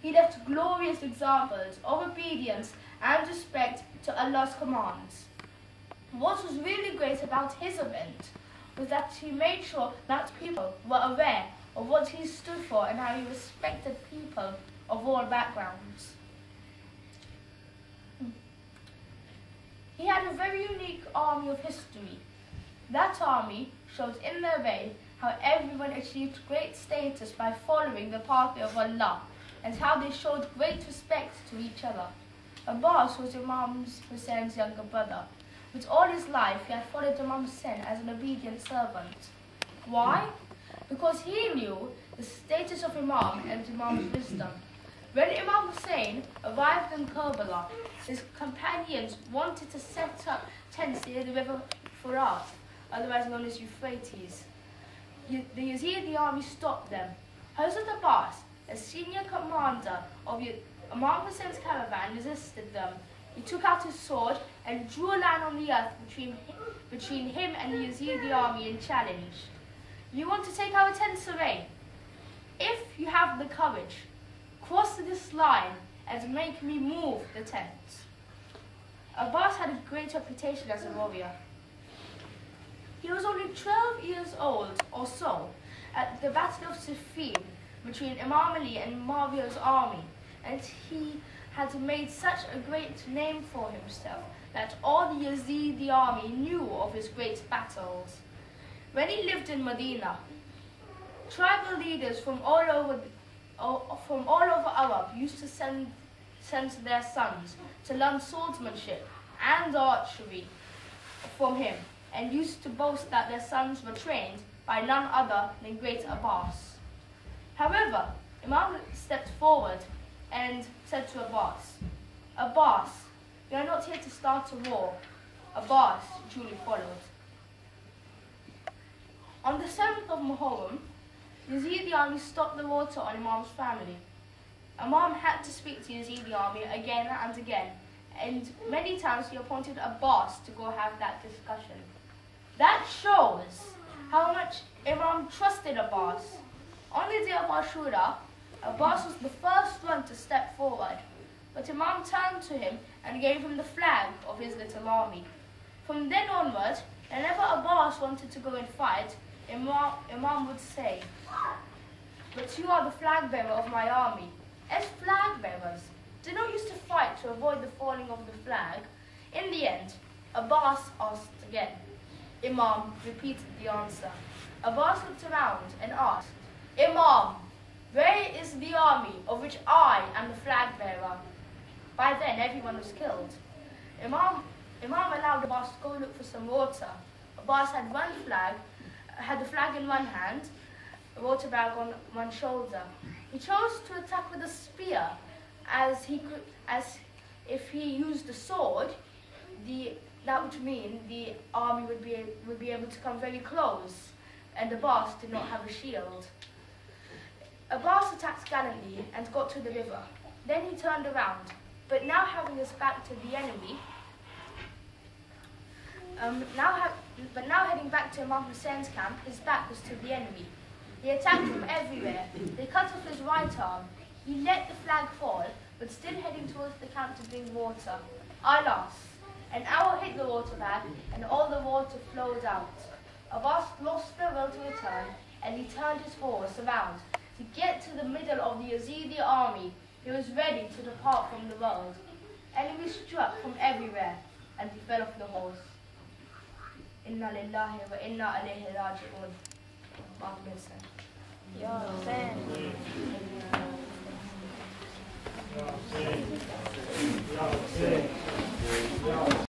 He left glorious examples of obedience and respect to Allah's commands. What was really great about his event was that he made sure that people were aware of what he stood for and how he respected people of all backgrounds. He had a very unique army of history. That army showed in their way how everyone achieved great status by following the pathway of Allah, and how they showed great respect to each other. Abbas was Imam Hussein's younger brother. With all his life, he had followed Imam Hussain as an obedient servant. Why? Because he knew the status of Imam and Imam's wisdom. When Imam Hussain arrived in Kerbala, his companions wanted to set up tents near the river Furat, otherwise known as Euphrates. The Yazidi army stopped them. Hazrat Abbas, a senior commander of Imam Hussein's caravan, resisted them. He took out his sword and drew a line on the earth between him and the Yazidi army and challenged. You want to take our tents away? If you have the courage, cross this line and make me move the tents. Abbas had a great reputation as a warrior. He was only 12 years old or so at the Battle of Siffin between Imam Ali and Muawiyah's army, and he had made such a great name for himself that all the Yazidi army knew of his great battles. When he lived in Medina, tribal leaders from all over Arab used to send their sons to learn swordsmanship and archery from him, and used to boast that their sons were trained by none other than great Abbas. However, Imam stepped forward and said to Abbas, Abbas, we are not here to start a war. Abbas duly followed. On the 7th of Muharram, Yazidi army stopped the water on Imam's family. Imam had to speak to Yazidi army again and again, and many times he appointed Abbas to go have that discussion. That shows how much Imam trusted Abbas. On the day of Ashura, Abbas was the first one to step forward, but Imam turned to him and gave him the flag of his little army. From then onward, whenever Abbas wanted to go and fight, Imam would say, but you are the flag bearer of my army. As flag bearers, they don't used to fight to avoid the falling of the flag. In the end, Abbas asked again. Imam repeated the answer. Abbas looked around and asked, Imam, where is the army of which I am the flag bearer? By then, everyone was killed. Imam allowed Abbas to go look for some water. Abbas had the flag in one hand, a water bag on one shoulder. He chose to attack with a spear, as if he used the sword, that would mean the army would be able to come very close, and Abbas did not have a shield. Abbas attacked gallantly and got to the river. Then he turned around, but now having his back to the enemy, now heading back to Imam Hussein's camp, his back was to the enemy. He attacked from everywhere. They cut off his right arm. He let the flag fall, but still heading towards the camp to bring water. Alas, an arrow hit the water bag, and all the water flowed out. Abbas lost the will to return, and he turned his horse around to get to the middle of the Yazidi army. He was ready to depart from the world. Enemies struck from everywhere, and he fell off the horse. Inna lillahi wa inna alayhi raji'un. Ya Hussain.